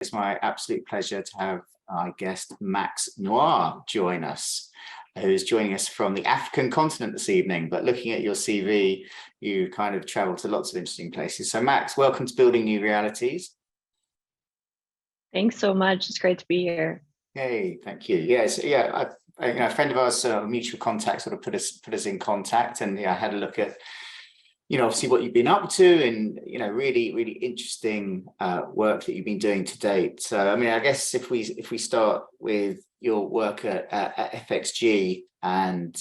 It's my absolute pleasure to have our guest Max Noir join us, who's joining us from the African continent this evening. But looking at your CV, you kind of traveled to lots of interesting places. So Max, welcome to Building New Realities. Thanks so much. It's great to be here. Hey, thank you. Yes, a friend of ours, mutual contact, sort of put us in contact, and I had a look at, obviously what you've been up to, and really interesting work that you've been doing to date. So, I guess if we start with your work at FXG and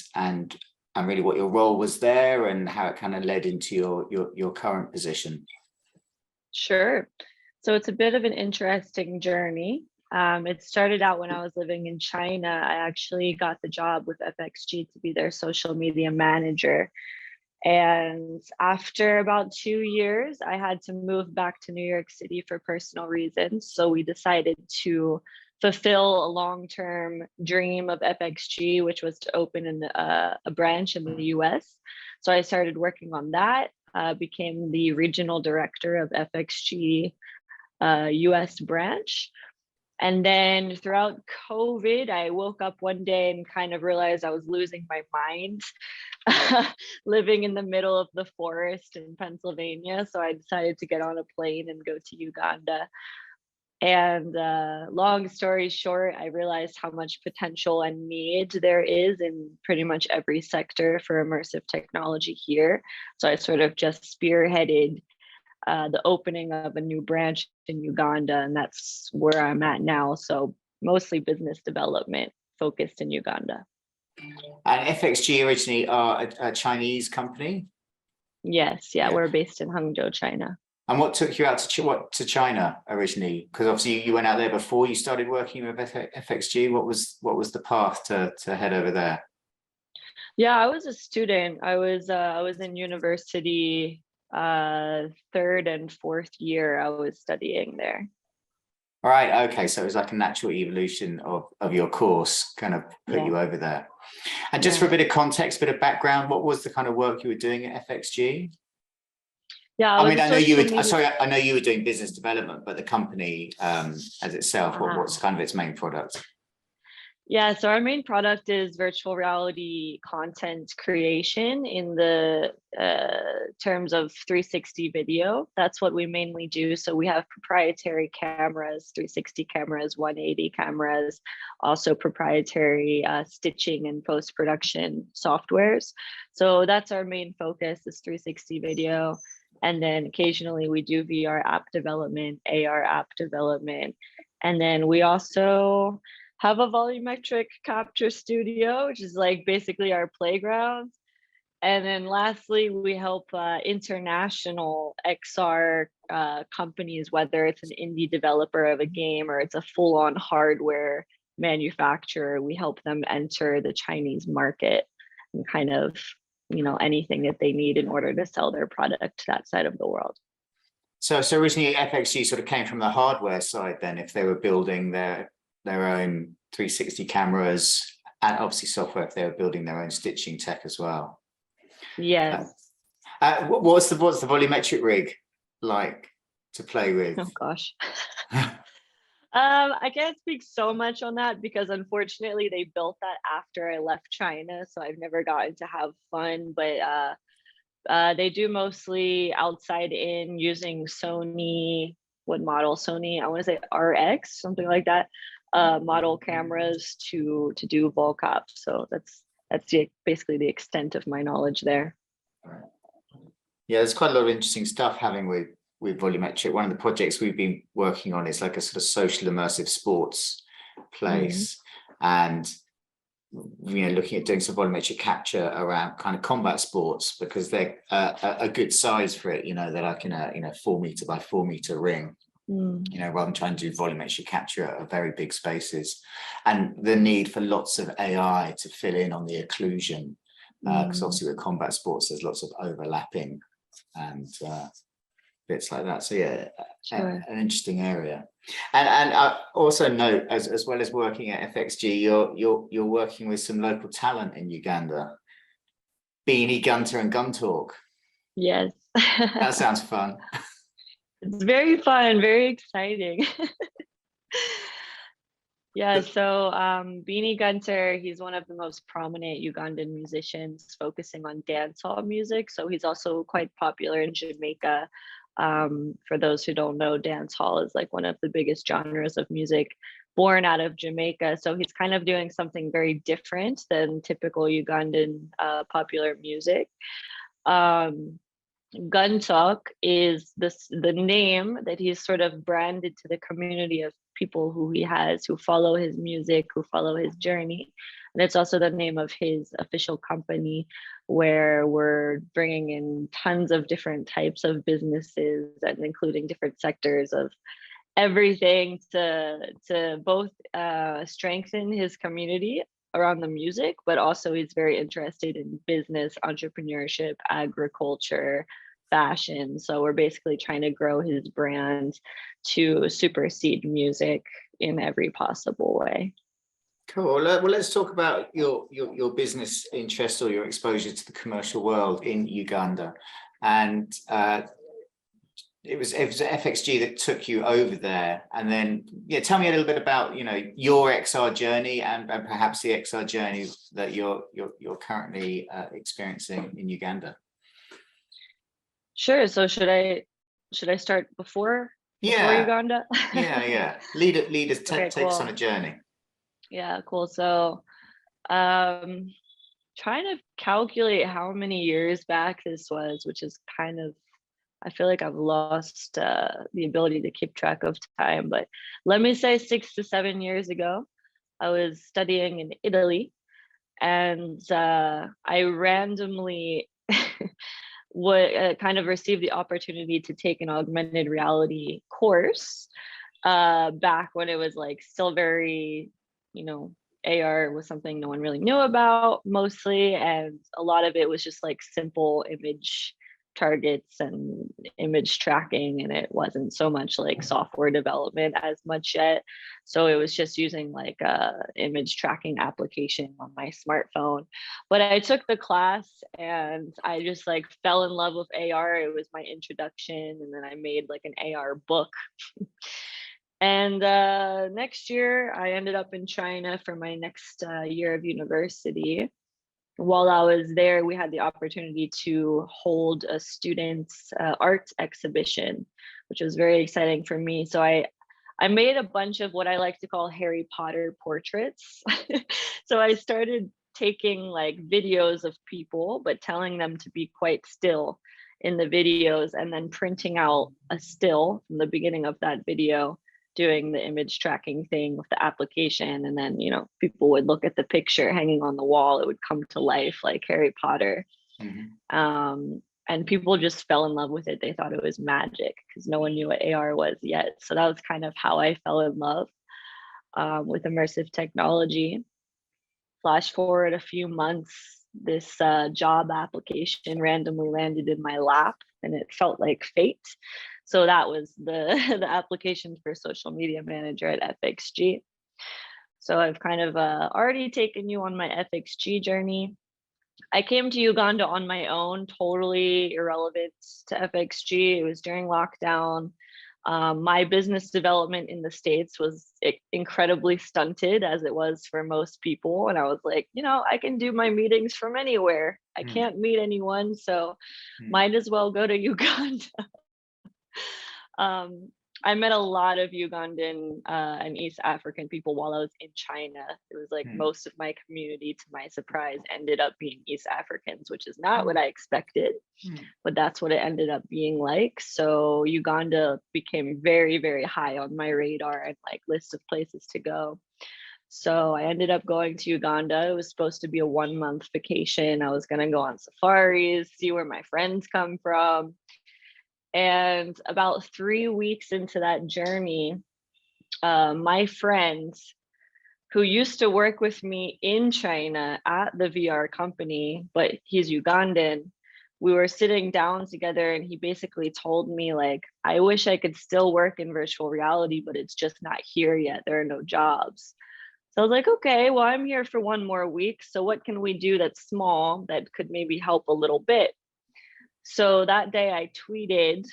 really what your role was there and how it kind of led into your current position. Sure. So it's a bit of an interesting journey. It started out when I was living in China. I actually got the job with FXG to be their social media manager. And after about 2 years, I had to move back to New York City for personal reasons. So we decided to fulfill a long-term dream of FXG, which was to open a branch in the US. So I started working on that, became the regional director of FXG US branch. And then throughout COVID, I woke up one day and kind of realized I was losing my mind living in the middle of the forest in Pennsylvania. So I decided to get on a plane and go to Uganda. And long story short, I realized how much potential and need there is in pretty much every sector for immersive technology here. So I sort of just spearheaded the opening of a new branch in Uganda, and that's where I'm at now. So mostly business development focused in Uganda. And FXG originally are a Chinese company? Yes, yeah, we're based in Hangzhou, China. And what took you out to China originally? Because obviously you went out there before you started working with FXG. What was the path to head over there? Yeah, I was a student. I was in university. Third and fourth year I was studying there. All right, okay, so it was like a natural evolution of your course kind of put you over there. And just for a bit of context, bit of background, what was the kind of work you were doing at FXG? Yeah, I know you were doing business development, but the company as itself, what's kind of its main product? Yeah, so our main product is virtual reality content creation in the terms of 360 video. That's what we mainly do. So we have proprietary cameras, 360 cameras, 180 cameras, also proprietary stitching and post-production softwares. So that's our main focus, is 360 video. And then occasionally we do VR app development, AR app development. And then we also have a volumetric capture studio, which is like basically our playground. And then lastly, we help international XR companies, whether it's an indie developer of a game or it's a full-on hardware manufacturer. We help them enter the Chinese market and kind of, anything that they need in order to sell their product to that side of the world. So originally FXG sort of came from the hardware side then, if they were building their own 360 cameras and obviously software if they were building their own stitching tech as well. Yes. What's the volumetric rig like to play with? Oh gosh. I can't speak so much on that because unfortunately they built that after I left China, so I've never gotten to have fun, but they do mostly outside in using Sony, what model? Sony, I want to say RX, something like that. Model cameras to do volcop. So that's basically the extent of my knowledge there. Yeah, there's quite a lot of interesting stuff having with volumetric. One of the projects we've been working on is like a sort of social immersive sports place, and looking at doing some volumetric capture around kind of combat sports because they're a good size for it. They're like in a 4 meter by 4 meter ring. Rather than trying to do volumetric capture at very big spaces, and the need for lots of AI to fill in on the occlusion, because obviously with combat sports there's lots of overlapping and bits like that. So yeah, sure. An interesting area. And I also note, as well as working at FXG, you're working with some local talent in Uganda. Beanie Gunter and Gun Talk. Yes. That sounds fun. It's very fun, very exciting. Yeah, so Beanie Gunter, he's one of the most prominent Ugandan musicians focusing on dancehall music. So he's also quite popular in Jamaica. For those who don't know, dancehall is like one of the biggest genres of music born out of Jamaica. So he's kind of doing something very different than typical Ugandan popular music. Um, Gun Talk is the name that he's sort of branded to the community of people who he has, who follow his music, who follow his journey. And it's also the name of his official company, where we're bringing in tons of different types of businesses and including different sectors of everything to both strengthen his community around the music, but also he's very interested in business, entrepreneurship, agriculture, fashion. So we're basically trying to grow his brand to supersede music in every possible way. Cool. Well, let's talk about your business interest or your exposure to the commercial world in Uganda. And it was FXG that took you over there. And then, yeah, tell me a little bit about, your XR journey and perhaps the XR journey that you're currently experiencing in Uganda. Sure. So should I start before Uganda? Yeah. Lead us, Okay, take us on cool. a journey. Yeah, cool. So trying to calculate how many years back this was, which is kind of, I feel like I've lost the ability to keep track of time, but let me say 6 to 7 years ago, I was studying in Italy, and I randomly would kind of receive the opportunity to take an augmented reality course back when it was like still very, AR was something no one really knew about mostly, and a lot of it was just like simple image targets and image tracking, and it wasn't so much like software development as much yet. So it was just using like a image tracking application on my smartphone. But I took the class and I just like fell in love with AR. It was my introduction, and then I made like an AR book. And next year, I ended up in China for my next year of university. While I was there, we had the opportunity to hold a student's art exhibition, which was very exciting for me. So I made a bunch of what I like to call Harry Potter portraits. So I started taking like videos of people, but telling them to be quite still in the videos, and then printing out a still from the beginning of that video, doing the image tracking thing with the application. And then, people would look at the picture hanging on the wall. It would come to life like Harry Potter. Mm-hmm. And people just fell in love with it. They thought it was magic because no one knew what AR was yet. So that was kind of how I fell in love with immersive technology. Flash forward a few months, this job application randomly landed in my lap, and it felt like fate. So that was the application for social media manager at FXG. So I've kind of already taken you on my FXG journey. I came to Uganda on my own, totally irrelevant to FXG. It was during lockdown. My business development in the States was incredibly stunted, as it was for most people. And I was like, I can do my meetings from anywhere. I can't meet anyone, so might as well go to Uganda. I met a lot of Ugandan and East African people while I was in China. It was like most of my community, to my surprise, ended up being East Africans, which is not what I expected, but that's what it ended up being like. So Uganda became very, very high on my radar and like list of places to go. So I ended up going to Uganda. It was supposed to be a 1-month vacation. I was going to go on safaris, see where my friends come from. And about 3 weeks into that journey, my friend who used to work with me in China at the VR company, but he's Ugandan, we were sitting down together, and he basically told me, like, I wish I could still work in virtual reality, but it's just not here yet. There are no jobs. So I was like, okay, well, I'm here for 1 more week. So what can we do that's small that could maybe help a little bit? So that day I tweeted,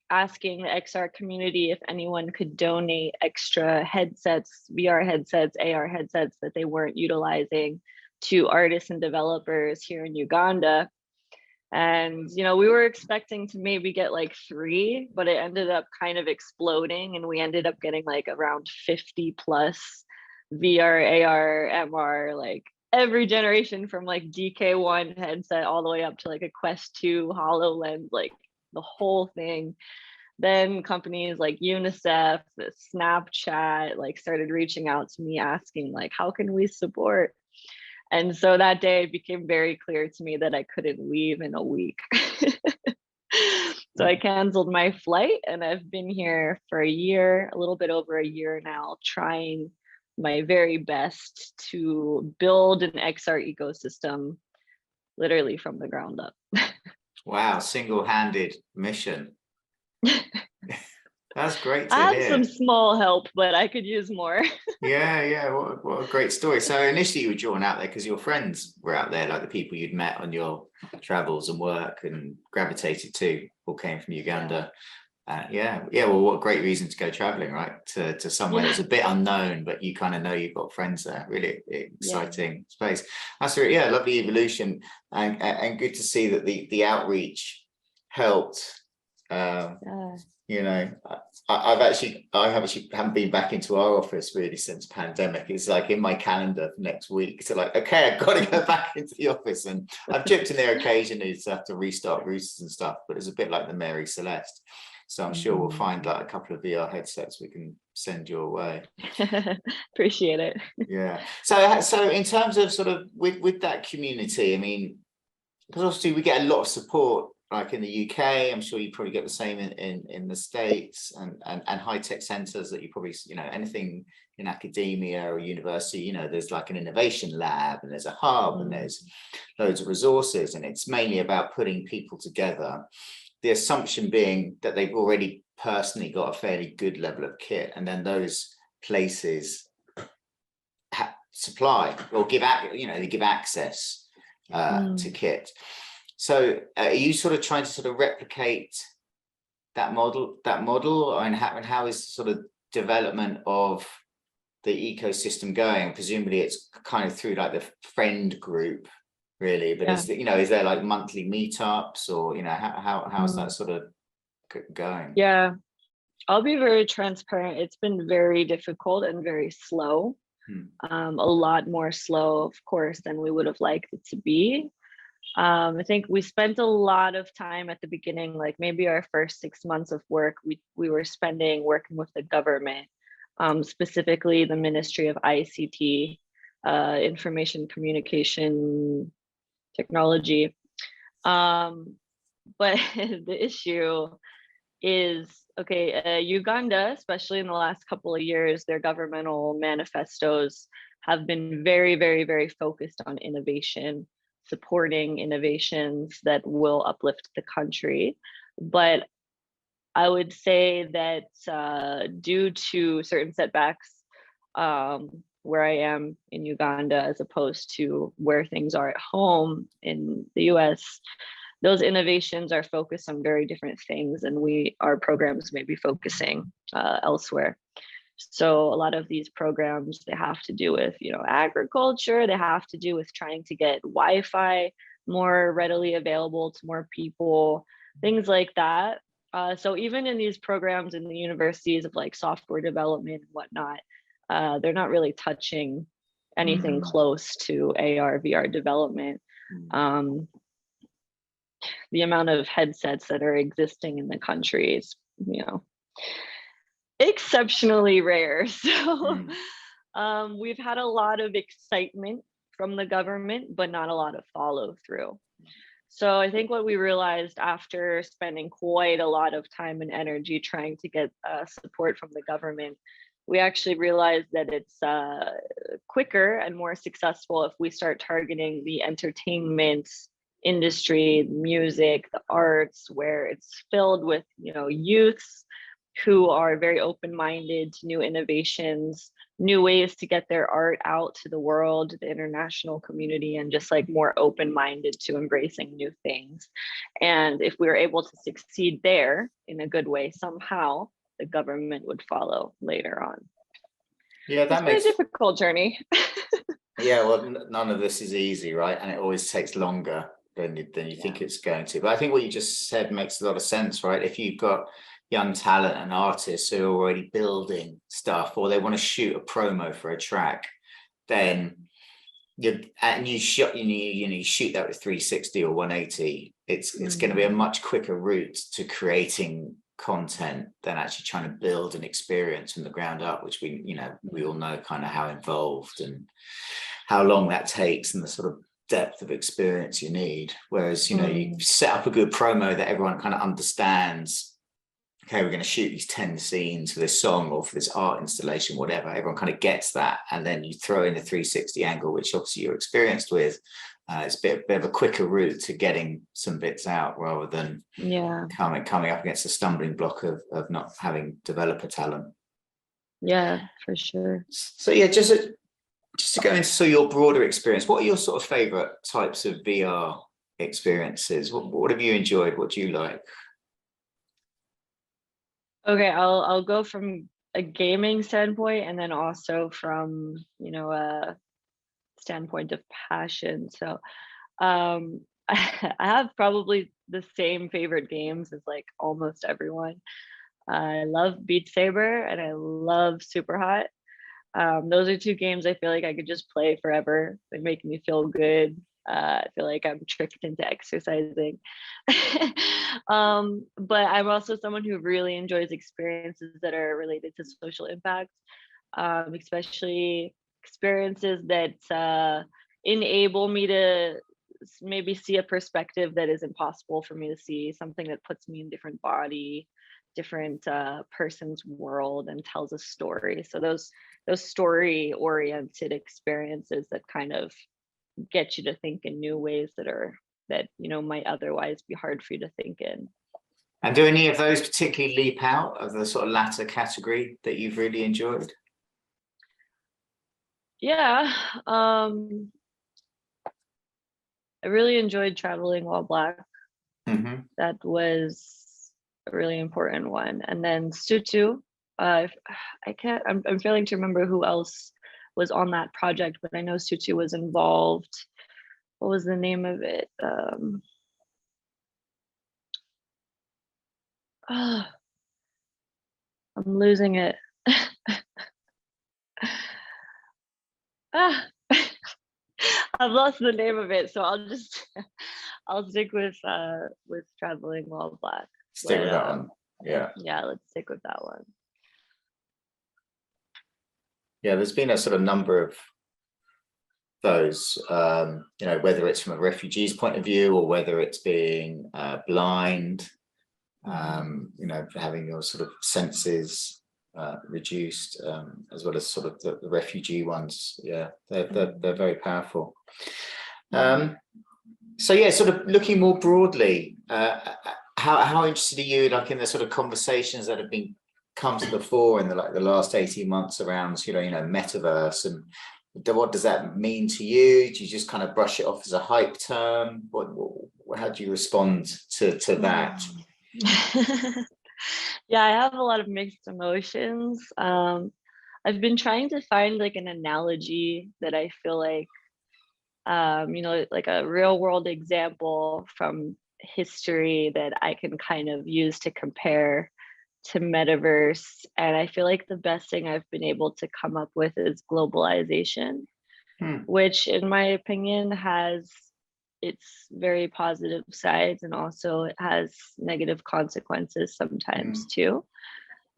asking the XR community if anyone could donate extra headsets, VR headsets, AR headsets that they weren't utilizing to artists and developers here in Uganda. And, we were expecting to maybe get like 3, but it ended up kind of exploding. And we ended up getting like around 50 plus VR, AR, MR, like every generation from like DK1 headset all the way up to like a Quest 2 HoloLens, like the whole thing. Then companies like UNICEF, Snapchat, like started reaching out to me asking like, how can we support? And so that day it became very clear to me that I couldn't leave in a week. So I canceled my flight, and I've been here for a year, a little bit over a year now, trying my very best to build an XR ecosystem literally from the ground up. Wow, single-handed mission. That's great to I have hear. some small help, but I could use more. Yeah. What a great story. So initially you were drawn out there because your friends were out there, like the people you'd met on your travels and work and gravitated to all came from Uganda. Well, what a great reason to go traveling, right? To somewhere that's a bit unknown, but you kind of know you've got friends there. Really exciting space. That's really, lovely evolution, and good to see that the outreach helped. I haven't been back into our office really since pandemic. It's like in my calendar for next week. So like, okay, I've got to go back into the office, and I've dipped in there occasionally to have to restart routers and stuff, but it's a bit like the Mary Celeste. So I'm sure we'll find like a couple of VR headsets we can send your way. Appreciate it. Yeah. So in terms of sort of with that community, I mean, because obviously we get a lot of support like in the UK. I'm sure you probably get the same in the States, and high tech centers that you probably, anything in academia or university, there's like an innovation lab, and there's a hub, and there's loads of resources, and it's mainly about putting people together. The assumption being that they've already personally got a fairly good level of kit, and then those places supply or give access to kit. So are you sort of trying to sort of replicate that model, and how is the sort of development of the ecosystem going? Presumably it's kind of through like the friend group, really, but is there like monthly meetups, or how's that sort of going? Yeah, I'll be very transparent. It's been very difficult and very slow. A lot more slow, of course, than we would have liked it to be. I think we spent a lot of time at the beginning, like maybe our first 6 months of work, we were spending working with the government, specifically the Ministry of ICT, Information Communication Technology. But the issue is, Uganda, especially in the last couple of years, their governmental manifestos have been very, very, very focused on innovation, supporting innovations that will uplift the country. But I would say that due to certain setbacks where I am in Uganda, as opposed to where things are at home in the US, those innovations are focused on very different things, and our programs may be focusing elsewhere. So a lot of these programs, they have to do with, agriculture. They have to do with trying to get Wi-Fi more readily available to more people, things like that. So even in these programs in the universities of like software development and whatnot, they're not really touching anything close to AR, VR development. The amount of headsets that are existing in the country is, exceptionally rare. So we've had a lot of excitement from the government, but not a lot of follow through. So I think what we realized after spending quite a lot of time and energy trying to get support from the government, we actually realized that it's quicker and more successful if we start targeting the entertainment industry, music, the arts, where it's filled with, youths who are very open-minded to new innovations, new ways to get their art out to the world, the international community, and just like more open-minded to embracing new things. And if we were able to succeed there in a good way, somehow the government would follow later on. Yeah, It's been a difficult journey. Yeah, well, none of this is easy, right? And it always takes longer than you think it's going to. But I think what you just said makes a lot of sense, right? If you've got young talent and artists who are already building stuff, or they want to shoot a promo for a track, then you shoot that with 360 or 180. It's going to be a much quicker route to creating content than actually trying to build an experience from the ground up, which we all know kind of how involved and how long that takes and the sort of depth of experience you need. Whereas you set up a good promo that everyone kind of understands. Okay, we're going to shoot these 10 scenes for this song or for this art installation, whatever. Everyone kind of gets that. And then you throw in a 360 angle, which obviously you're experienced with. It's a bit of a quicker route to getting some bits out rather than coming up against a stumbling block of not having developer talent. Yeah, for sure. So yeah, just to go into your broader experience, what are your sort of favorite types of VR experiences? What have you enjoyed? What do you like? Okay, I'll go from a gaming standpoint and then also from a standpoint of passion. So I have probably the same favorite games as like almost everyone. I love Beat Saber and I love Super Hot. Those are two games I feel like I could just play forever. They make me feel good. I feel like I'm tricked into exercising. But I'm also someone who really enjoys experiences that are related to social impact, especially experiences that enable me to maybe see a perspective that is impossible for me to see, something that puts me in different person's world and tells a story. So those story oriented experiences that kind of get you to think in new ways that might otherwise be hard for you to think in. And do any of those particularly leap out of the sort of latter category that you've really enjoyed? Yeah, I really enjoyed Traveling While Black. Mm-hmm. That was a really important one. And then Sutu, I'm failing to remember who else was on that project, but I know Sutu was involved. What was the name of it? I'm losing it. I've lost the name of it, so I'll stick with Traveling While Black. Stick with that one. Yeah, let's stick with that one. Yeah, there's been a sort of number of those, whether it's from a refugee's point of view or whether it's being blind, having your sort of senses reduced, as well as sort of the refugee ones. Yeah, they're very powerful. So yeah, sort of looking more broadly, how interested are you, like, in the sort of conversations that have come to the fore in the last 18 months around metaverse, and what does that mean to you? Do you just kind of brush it off as a hype term? How do you respond to that? Yeah, I have a lot of mixed emotions. I've been trying to find like an analogy that I feel like, like a real world example from history that I can kind of use to compare to metaverse. And I feel like the best thing I've been able to come up with is globalization, which in my opinion has its very positive sides, and also it has negative consequences sometimes too.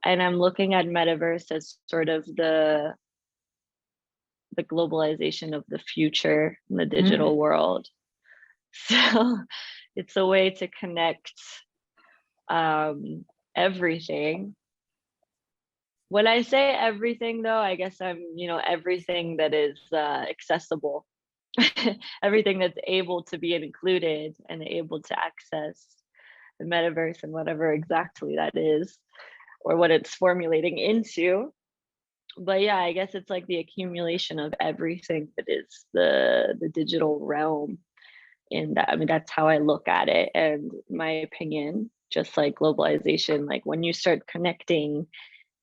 And I'm looking at metaverse as sort of the globalization of the future in the digital world. So it's a way to connect everything. When I say everything, though, I guess I'm, everything that is accessible, everything that's able to be included and able to access the metaverse and whatever exactly that is. or what it's formulating into. But yeah, I guess it's like the accumulation of everything that is the digital realm. In that, I mean, that's how I look at it. And my opinion, just like globalization, like when you start connecting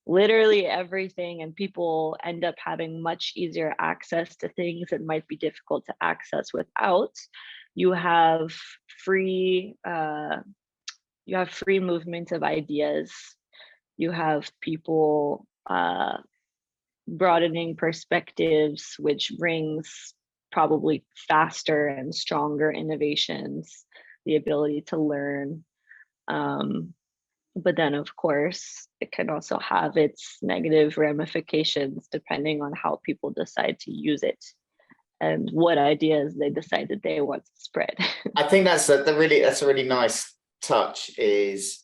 literally everything and people end up having much easier access to things that might be difficult to access without, you have free free movement of ideas. You have people broadening perspectives, which brings probably faster and stronger innovations, the ability to learn. But then, of course, it can also have its negative ramifications depending on how people decide to use it and what ideas they decide that they want to spread. I think that's a really nice touch, is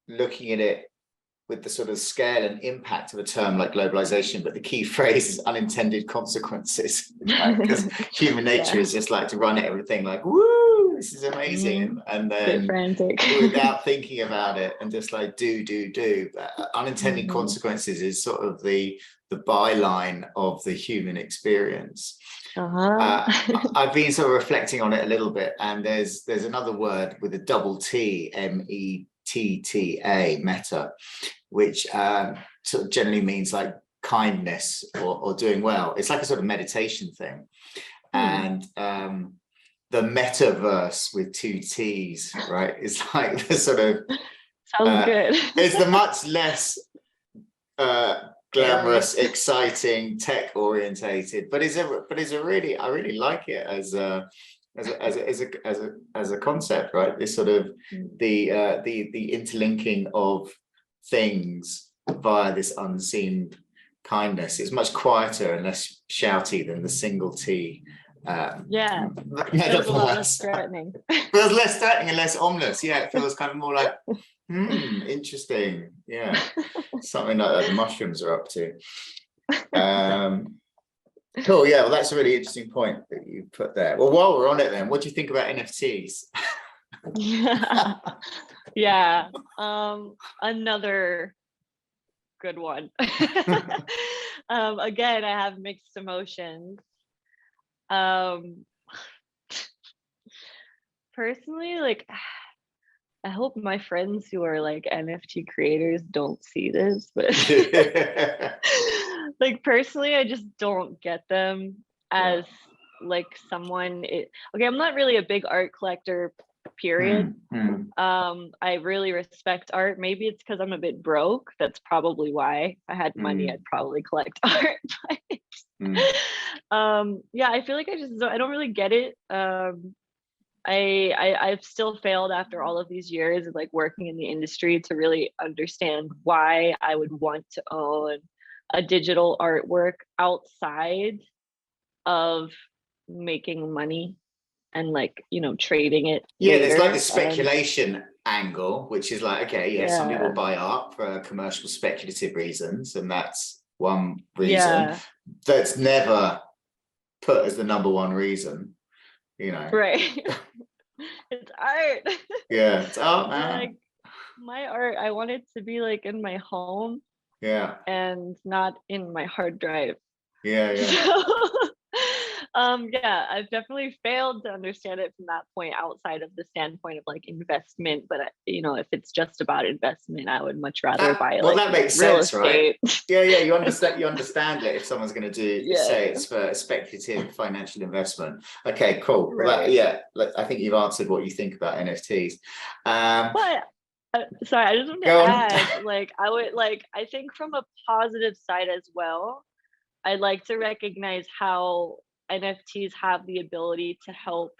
looking at it with the sort of scale and impact of a term like globalization, but the key phrase is unintended consequences, right? Because human nature is just like to run at everything like, woo, this is amazing. And then without thinking about it and just like do. Unintended consequences is sort of the byline of the human experience. I've been sort of reflecting on it a little bit, and there's another word with a double T, METTA, meta, which sort of generally means like kindness or doing well. It's like a sort of meditation thing. And the metaverse with two T's, right, is like the sort of sounds good. It's the much less glamorous, exciting, tech orientated, but it's a really, I really like it as a concept, right? This sort of the interlinking of things via this unseen kindness is much quieter and less shouty than the single T. Feels a lot less threatening. Feels less threatening and less ominous. Yeah, it feels kind of more like interesting. Yeah, something like that the mushrooms are up to. Cool. Yeah, well, that's a really interesting point that you put there. Well, while we're on it, then, what do you think about NFTs? Yeah. Another good one. Again, I have mixed emotions. Personally, like, I hope my friends who are like NFT creators don't see this, but like personally, I just don't get them as like someone. Okay, I'm not really a big art collector, period. I really respect art. Maybe it's because I'm a bit broke. That's probably why. If I had money, I'd probably collect art. Yeah, I feel like I don't really get it. I've still failed after all of these years of like working in the industry to really understand why I would want to own a digital artwork outside of making money and like, you know, trading it. Yeah, there's like the speculation angle, which is like, okay, some people buy art for commercial speculative reasons, and that's one reason. That's never put as the number one reason, you know. Right. It's art. Yeah, it's art, man. Like my art, I want it to be like in my home. Yeah. And not in my hard drive. Yeah. So, I've definitely failed to understand it from that point outside of the standpoint of like investment. But you know, if it's just about investment, I would much rather buy like that makes real sense, estate. Right? Yeah, you understand it if someone's going to do say it's for speculative financial investment. Okay, cool. Right. I think you've answered what you think about NFTs. But sorry, I just want to add, like, I think from a positive side as well, I'd like to recognize how NFTs have the ability to help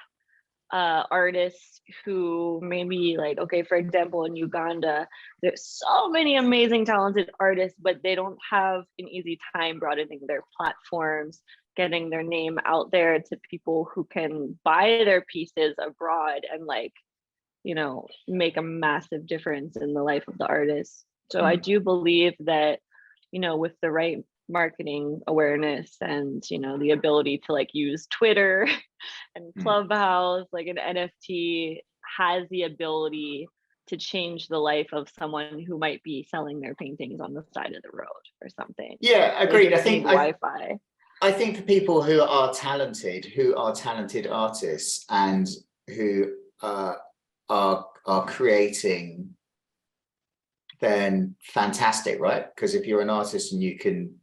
artists who maybe like, okay, for example, in Uganda, there's so many amazing, talented artists, but they don't have an easy time broadening their platforms, getting their name out there to people who can buy their pieces abroad and like, you know, make a massive difference in the life of the artist. So I do believe that, you know, with the right marketing awareness and, you know, the ability to like use Twitter and Clubhouse, like an NFT has the ability to change the life of someone who might be selling their paintings on the side of the road or something. Yeah, agreed. I think Wi-Fi. I think for people who are talented artists and who are creating, then fantastic, right? Because if you're an artist and you can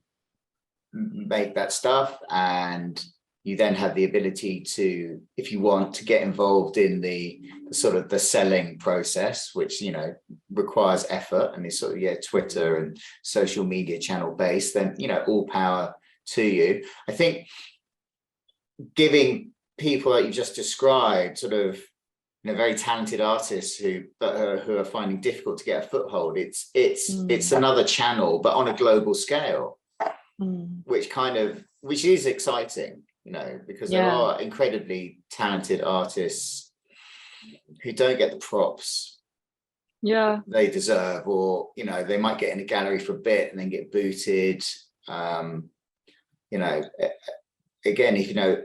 make that stuff, and you then have the ability to, if you want, to get involved in the sort of the selling process, which, you know, requires effort and is sort of Twitter and social media channel based, then, you know, all power to you. I think giving people that you just described, sort of, you know, very talented artists who are finding difficult to get a foothold, it's another channel, but on a global scale, which is exciting, you know, because there are incredibly talented artists who don't get the props they deserve, or, you know, they might get in a gallery for a bit and then get booted. You know, again, if you know,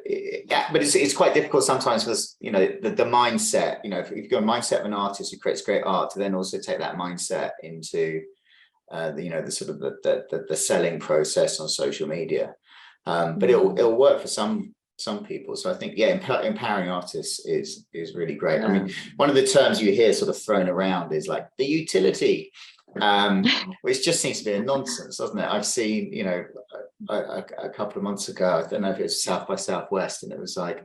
but it's quite difficult sometimes because, you know, the mindset, you know, if you've got a mindset of an artist who creates great art, to then also take that mindset into you know, the sort of the selling process on social media. But it'll work for some people. So I think, empowering artists is really great. I mean, one of the terms you hear sort of thrown around is like the utility, which just seems to be a nonsense, doesn't it? I've seen, you know, a couple of months ago, I don't know if it was South by Southwest, and it was like,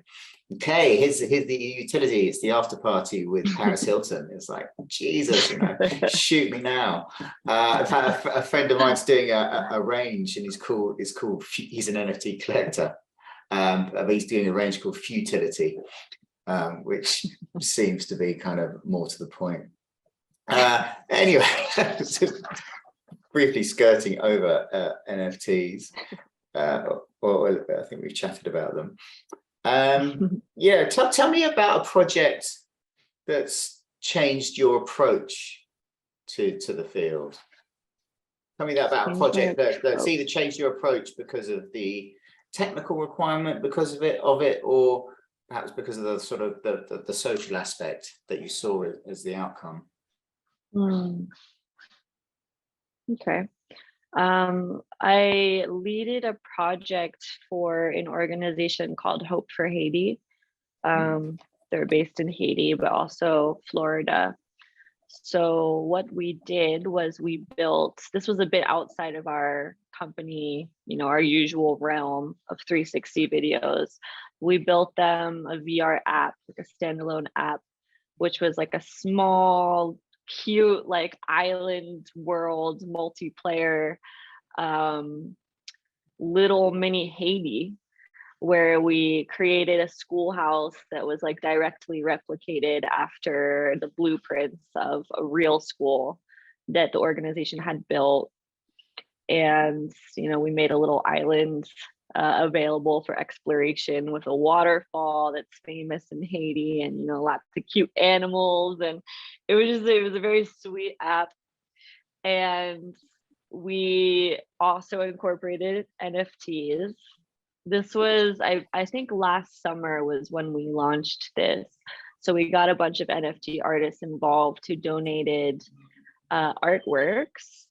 okay, here's the utility. It's the after party with Paris Hilton. It's like, Jesus, you know, shoot me now. I've had a friend of mine's doing a range, and he's he's an NFT collector. But he's doing a range called Futility, which seems to be kind of more to the point. Anyway, briefly skirting over NFTs, or I think we've chatted about them. Tell me about a project that's changed your approach to the field. Tell me about a project that's either changed your approach because of the technical requirement, because of it, or perhaps because of the sort of the social aspect that you saw as the outcome. Okay. I leaded a project for an organization called Hope for Haiti. They're based in Haiti, but also Florida. So what we did was this was a bit outside of our company, you know, our usual realm of 360 videos. We built them a VR app, like a standalone app, which was like a small, cute, like island world multiplayer, little mini Haiti, where we created a schoolhouse that was like directly replicated after the blueprints of a real school that the organization had built. And, you know, we made a little island available for exploration with a waterfall that's famous in Haiti, and, you know, lots of cute animals. And it was a very sweet app. And we also incorporated NFTs. This was, I think last summer was when we launched this. So we got a bunch of NFT artists involved who donated artworks.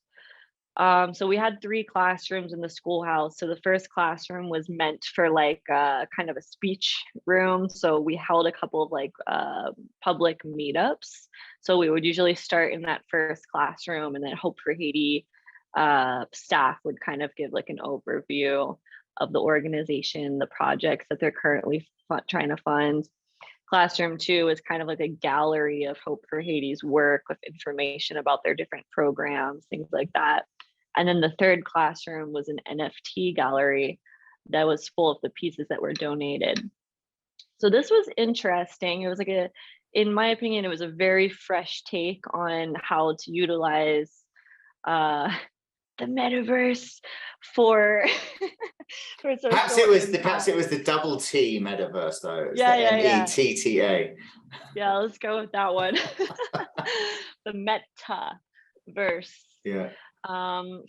So we had 3 classrooms in the schoolhouse. So the first classroom was meant for like kind of a speech room. So we held a couple of like public meetups. So we would usually start in that first classroom, and then Hope for Haiti staff would kind of give like an overview of the organization, the projects that they're currently trying to fund. Classroom 2 is kind of like a gallery of Hope for Haiti's work with information about their different programs, things like that. And then the third classroom was an NFT gallery that was full of the pieces that were donated. So this was interesting. It was like in my opinion, it was a very fresh take on how to utilize the metaverse for perhaps it was the double T metaverse though. It's the METTA. Yeah, let's go with that one. The metaverse. Yeah.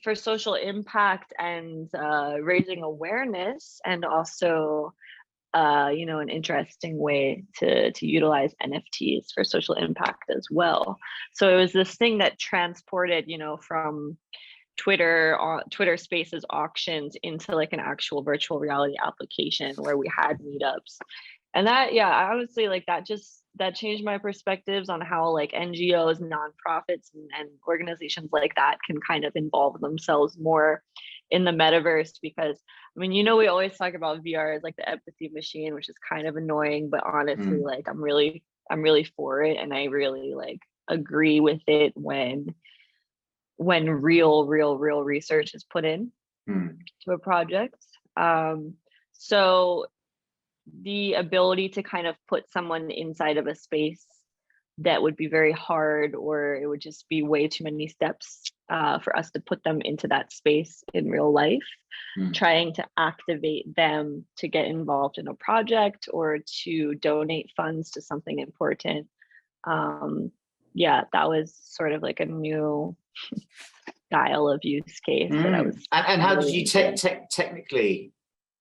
For social impact and raising awareness, and also an interesting way to utilize NFTs for social impact as well. So it was this thing that transported, from Twitter Spaces auctions into like an actual virtual reality application where we had meetups. And that, yeah, I would say like that changed my perspectives on how like NGOs, nonprofits, and organizations like that can kind of involve themselves more in the metaverse. Because I mean, we always talk about VR as like the empathy machine, which is kind of annoying, but honestly, like I'm really for it, and I really like agree with it when real research is put in to a project. So the ability to kind of put someone inside of a space that would be very hard, or it would just be way too many steps for us to put them into that space in real life, trying to activate them to get involved in a project or to donate funds to something important. That was sort of like a new style of use case that I was. And how did you technically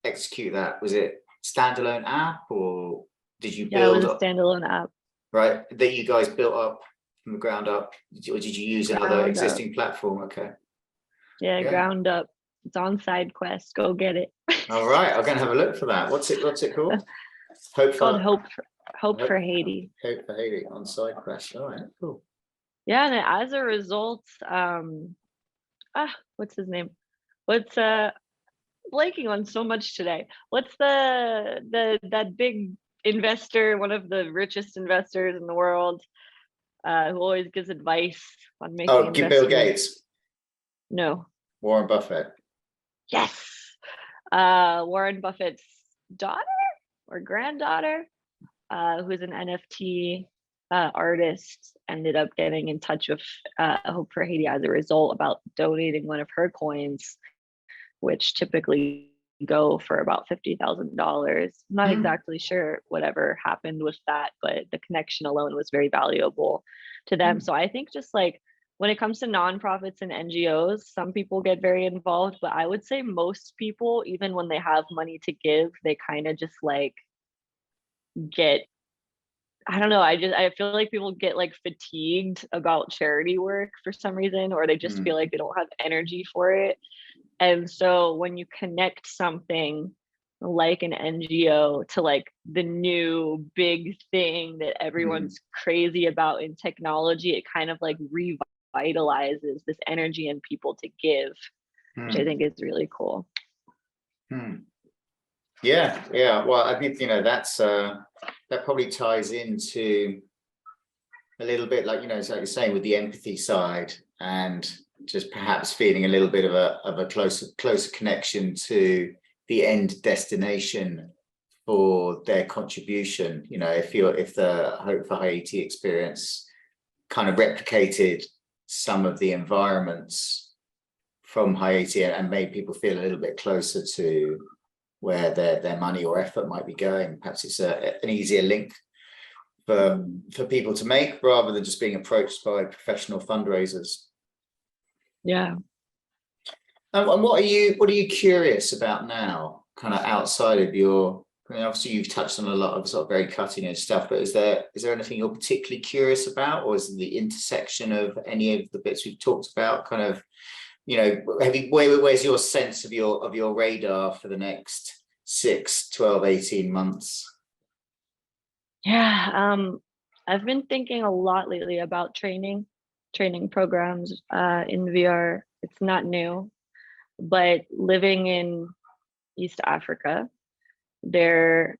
execute that? Was it standalone app, or did you build? It was a standalone app. Right, that you guys built up from the ground up, or did you use another existing platform? Okay. Yeah, ground up. It's on SideQuest. Go get it. All right, I'm going to have a look for that. What's it called? Hope for Haiti. Hope for Haiti on SideQuest. All right, cool. Yeah, and as a result, what's his name? What's blanking on so much today? What's that big investor, one of the richest investors in the world, who always gives advice on making investments? Bill Gates. No. Warren Buffett. Yes. Warren Buffett's daughter or granddaughter, who's an NFT artist, ended up getting in touch with Hope for Haiti as a result about donating one of her coins, which typically go for about $50,000. I'm not exactly sure whatever happened with that, but the connection alone was very valuable to them. So I think just like when it comes to nonprofits and NGOs, some people get very involved, but I would say most people, even when they have money to give, they kind of just like I don't know. I feel like people get like fatigued about charity work for some reason, or they just feel like they don't have energy for it. And so when you connect something like an NGO to like the new big thing that everyone's crazy about in technology, it kind of like revitalizes this energy in people to give, which I think is really cool. Yeah. Well, I think, that's that probably ties into a little bit like, it's like you're saying with the empathy side, and just perhaps feeling a little bit of a closer connection to the end destination for their contribution. If the Hope for Haiti experience kind of replicated some of the environments from Haiti and made people feel a little bit closer to where their money or effort might be going, perhaps it's an easier link for people to make rather than just being approached by professional fundraisers. Yeah. And what are you curious about now, kind of outside of your? Obviously you've touched on a lot of sort of very cutting edge stuff, but is there anything you're particularly curious about, or is it the intersection of any of the bits we've talked about? Kind of, where's your sense of your radar for the next 6, 12, 18 months? Yeah, I've been thinking a lot lately about training programs in VR. It's not new, but living in East Africa, there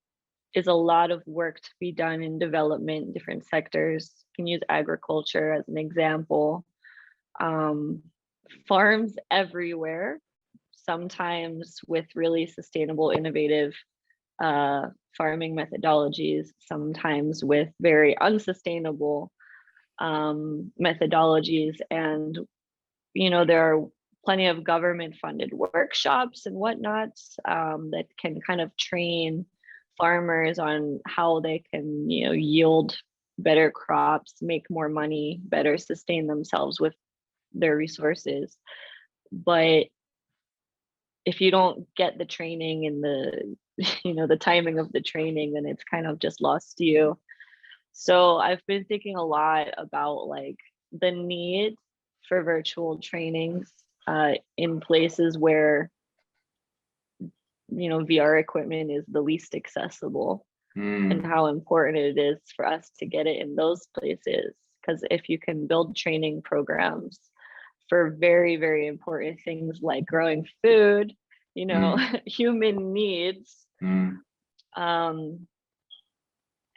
is a lot of work to be done in development in different sectors. You can use agriculture as an example. Farms everywhere, sometimes with really sustainable, innovative farming methodologies, sometimes with very unsustainable methodologies. And, there are plenty of government funded workshops and whatnot that can kind of train farmers on how they can, yield better crops, make more money, better sustain themselves with their resources. But if you don't get the training in the the timing of the training, then it's kind of just lost to you. So I've been thinking a lot about like the need for virtual trainings in places where VR equipment is the least accessible, and how important it is for us to get it in those places. Because if you can build training programs for very, very important things like growing food, human needs, and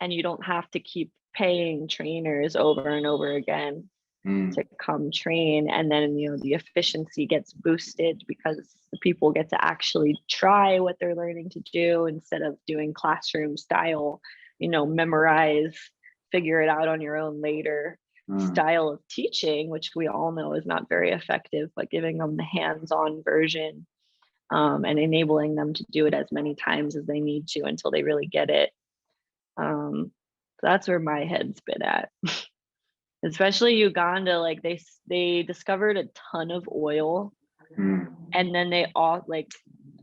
you don't have to keep paying trainers over and over again to come train, and then the efficiency gets boosted because the people get to actually try what they're learning to do instead of doing classroom style, memorize, figure it out on your own later style of teaching, which we all know is not very effective, but giving them the hands-on version, and enabling them to do it as many times as they need to until they really get it. So that's where my head's been at. Especially Uganda, like they discovered a ton of oil, and then they all like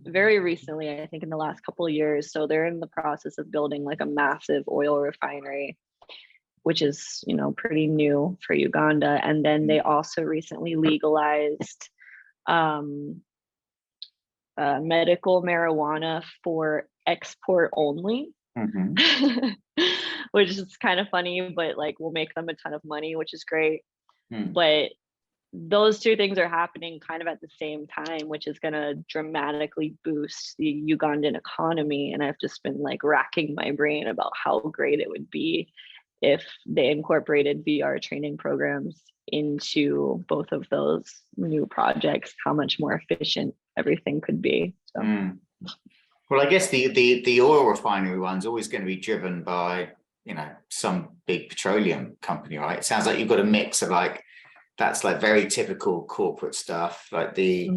very recently, I think in the last couple of years, so they're in the process of building like a massive oil refinery, which is pretty new for Uganda. And then they also recently legalized medical marijuana for export only. Which is kind of funny, but like will make them a ton of money, which is great. But those two things are happening kind of at the same time, which is going to dramatically boost the Ugandan economy. And I've just been like racking my brain about how great it would be if they incorporated VR training programs into both of those new projects, how much more efficient everything could be. So. Well, I guess the oil refinery one's always going to be driven by, some big petroleum company, right? It sounds like you've got a mix of like, that's like very typical corporate stuff. Like the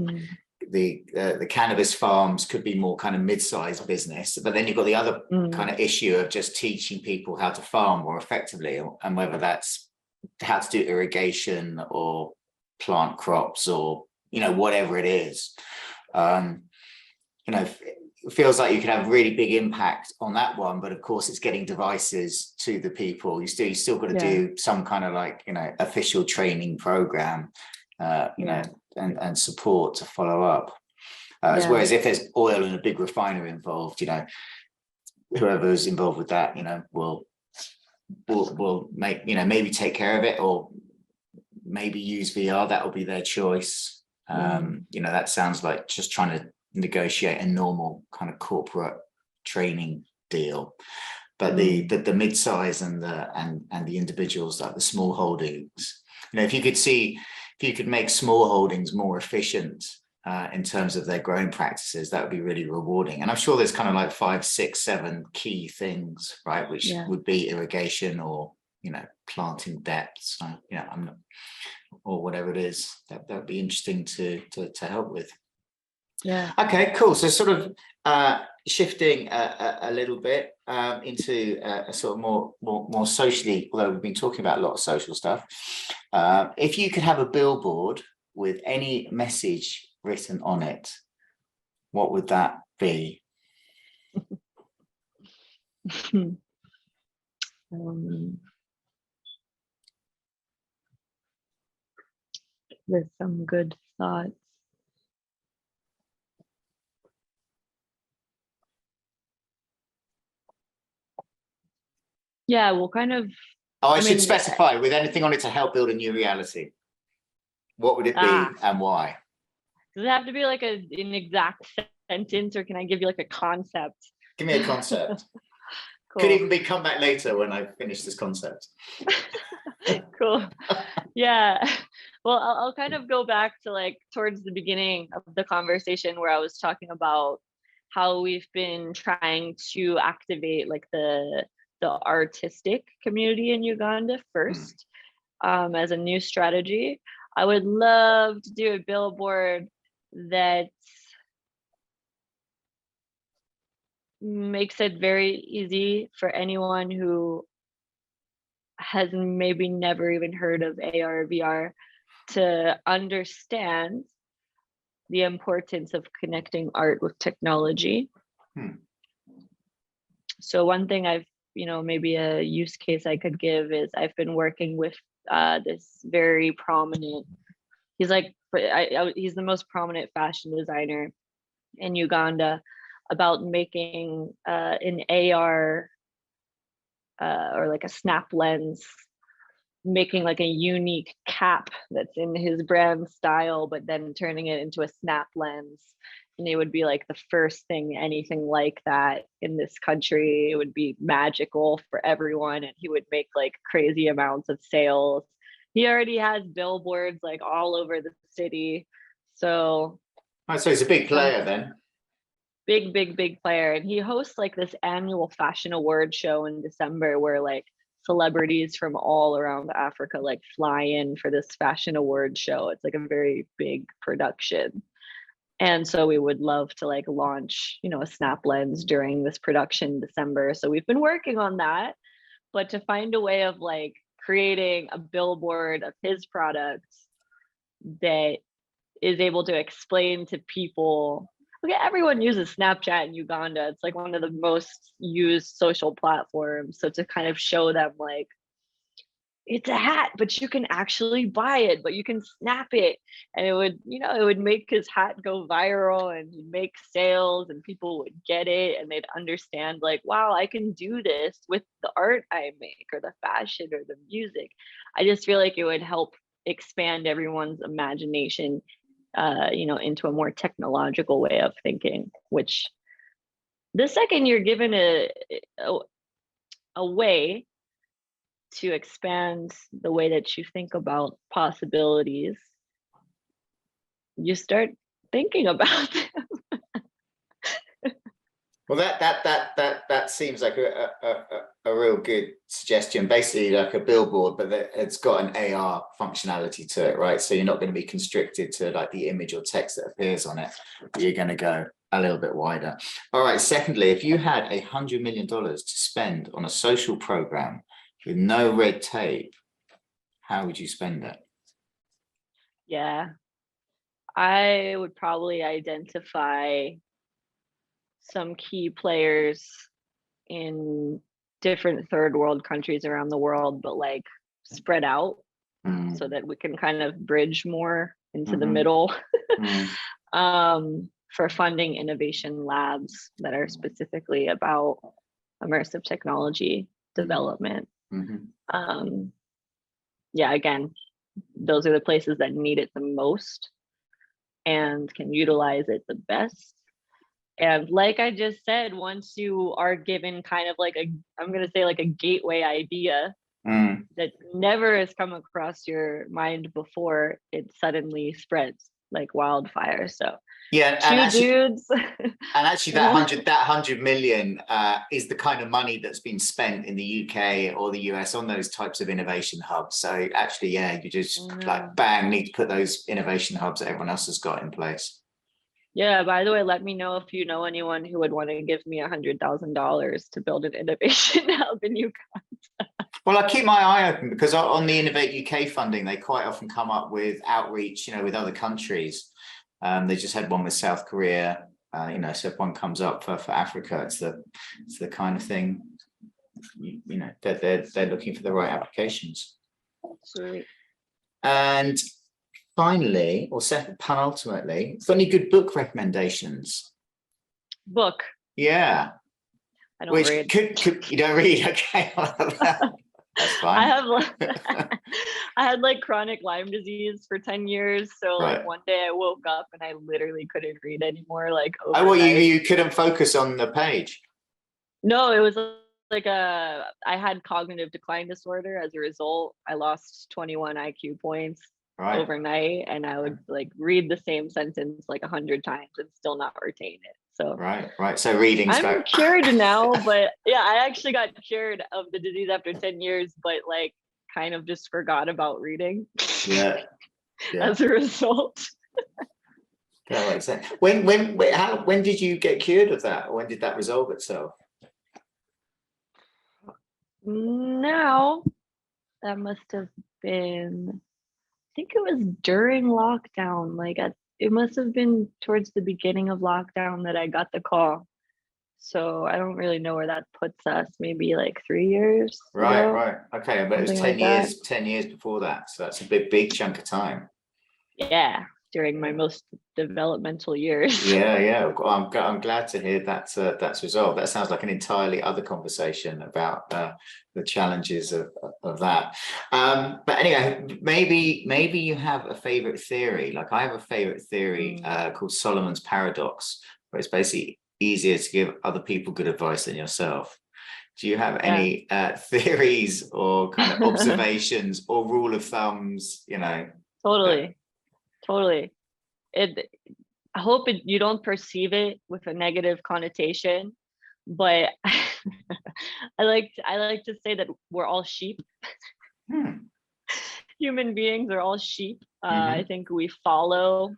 cannabis farms could be more kind of mid-sized business, but then you've got the other kind of issue of just teaching people how to farm more effectively, and whether that's how to do irrigation or plant crops or, whatever it is. It feels like you can have really big impact on that one, but of course it's getting devices to the people. You still got to do some kind of like, official training program, and support to follow up. Whereas if there's oil and a big refinery involved, whoever's involved with that, will make, maybe take care of it, or maybe use VR. That will be their choice. That sounds like just trying to negotiate a normal kind of corporate training deal, but the mid-size and the individuals, like the small holdings, if you could make small holdings more efficient in terms of their growing practices, that would be really rewarding. And I'm sure there's kind of like 5, 6, 7 key things, right, which would be irrigation or planting depths, I'm not, or whatever it is that would be interesting to help with. Okay, cool. So sort of shifting a little bit into a sort of more socially, although we've been talking about a lot of social stuff. If you could have a billboard with any message written on it, what would that be? There's some good thoughts. Yeah, well, kind of. I should specify with anything on it to help build a new reality. What would it be and why? Does it have to be like an exact sentence, or can I give you like a concept? Give me a concept. Cool. Could even be come back later when I finish this concept. Cool. Yeah. Well, I'll kind of go back to like towards the beginning of the conversation where I was talking about how we've been trying to activate like the artistic community in Uganda first, as a new strategy. I would love to do a billboard that makes it very easy for anyone who has maybe never even heard of AR or VR to understand the importance of connecting art with technology. So one thing I've, maybe a use case I could give is I've been working with this very prominent, he's like, he's the most prominent fashion designer in Uganda, about making an AR or like a snap lens, making like a unique cap that's in his brand style, but then turning it into a snap lens. And it would be like the first thing, anything like that in this country. It would be magical for everyone. And he would make like crazy amounts of sales. He already has billboards like all over the city. So, so he's a big player then. Big player. And he hosts like this annual fashion award show in December where like celebrities from all around Africa like fly in for this fashion award show. It's like a very big production. And so we would love to like launch, a snap lens during this production in December. So we've been working on that, but to find a way of like creating a billboard of his products that is able to explain to people, okay, everyone uses Snapchat in Uganda. It's like one of the most used social platforms. So to kind of show them like, it's a hat, but you can actually buy it, but you can snap it. And it would make his hat go viral and he'd make sales and people would get it and they'd understand like, wow, I can do this with the art I make or the fashion or the music. I just feel like it would help expand everyone's imagination, into a more technological way of thinking, which the second you're given a way to expand the way that you think about possibilities, you start thinking about them. Well, that seems like a real good suggestion. Basically, like a billboard, but it's got an AR functionality to it, right? So you're not going to be constricted to like the image or text that appears on it. You're going to go a little bit wider. All right. Secondly, if you had $100 million to spend on a social program with no red tape, how would you spend it? Yeah, I would probably identify some key players in different third world countries around the world, but like spread out so that we can kind of bridge more into the middle. For funding innovation labs that are specifically about immersive technology development. Yeah, again, those are the places that need it the most and can utilize it the best. And like I just said, once you are given kind of like I'm going to say like a gateway idea that never has come across your mind before, it suddenly spreads like wildfire. So yeah, dudes. And actually that 100 million is the kind of money that's been spent in the UK or the US on those types of innovation hubs. So actually, yeah, you just like bang, need to put those innovation hubs that everyone else has got in place. Yeah, by the way, let me know if you know anyone who would want to give me $100,000 to build an innovation hub in Uganda. Well, I keep my eye open because on the Innovate UK funding, they quite often come up with outreach, with other countries. They just had one with South Korea, so if one comes up for Africa, it's the kind of thing, they're looking for the right applications. Sweet. And finally, or penultimately, got any good book recommendations? Book? Yeah. I don't read. You don't read? Okay. That's fine. I had like chronic Lyme disease for 10 years. So like one day I woke up and I literally couldn't read anymore. Like overnight. You couldn't focus on the page? No, it was like I had cognitive decline disorder. As a result, I lost 21 IQ points overnight, and I would like read the same sentence like 100 times and still not retain it. So right. So reading's I'm cured now, but yeah, I actually got cured of the disease after 10 years, but like kind of just forgot about reading. Yeah. As a result. That makes sense. When did you get cured of that? When did that resolve itself? Now, that must have been, I think it was during lockdown. Like it must have been towards the beginning of lockdown that I got the call So I don't really know where that puts us. Maybe like 3 years Right, ago, right. Okay, but it was something 10 like that. years, 10 years before that. So that's a big chunk of time. Yeah, during my Yeah. most developmental years. Yeah. I'm glad to hear that's resolved. That sounds like an entirely other conversation about the challenges of that. But anyway, maybe you have a favorite theory. Like I have a favorite theory Mm, called Solomon's paradox, where it's basically easier to give other people good advice than yourself. Do you have yeah. any theories or kind of observations or rule of thumbs? That, Totally, totally. It I hope you don't perceive it with a negative connotation, but I like to say that we're all sheep. hmm, Human beings are all sheep. I hmm think we follow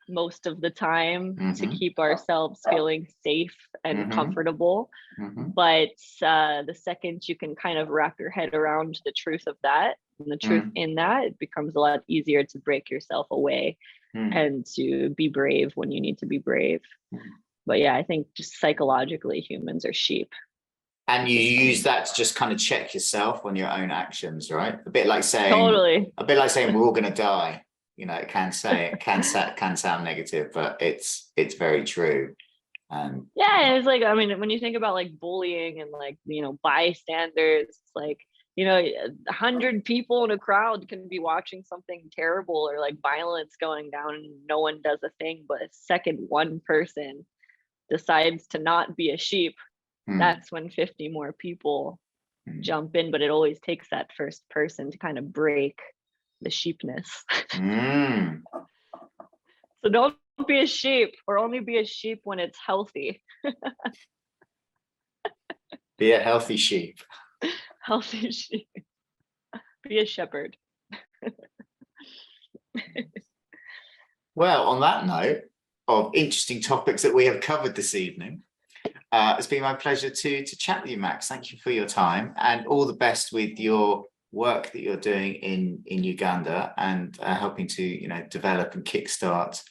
most of the time to hmm keep ourselves feeling safe and hmm comfortable. hmm But the second you can kind of wrap your head around the truth of that and the truth hmm in that, it becomes a lot easier to break yourself away hmm and to be brave when you need to be brave. hmm But yeah, I think just psychologically, humans are sheep. And It's you just use that to just kind of check yourself on your own actions, right? totally. A bit like saying we're all going to die. It can sound negative, but it's very true. And Yeah, it's like, I mean, when you think about like bullying and like, bystanders, it's like, 100 people in a crowd can be watching something terrible or like violence going down and no one does a thing. But a second one person decides to not be a sheep, mm, that's when 50 more people mm, jump in. But it always takes that first person to kind of break the sheepness. mm. So don't be a sheep, or only be a sheep when it's healthy. Be a healthy sheep. Healthy sheep. Be a shepherd. Well, on that note of interesting topics that we have covered this evening, it's been my pleasure to chat with you, Max. Thank you for your time and all the best with your work that you're doing in Uganda and helping to develop and kickstart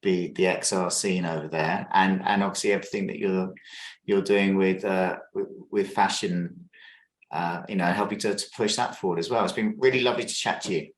the XR scene over there, and obviously everything that you're doing with fashion, helping to push that forward as well. It's been really lovely to chat to you.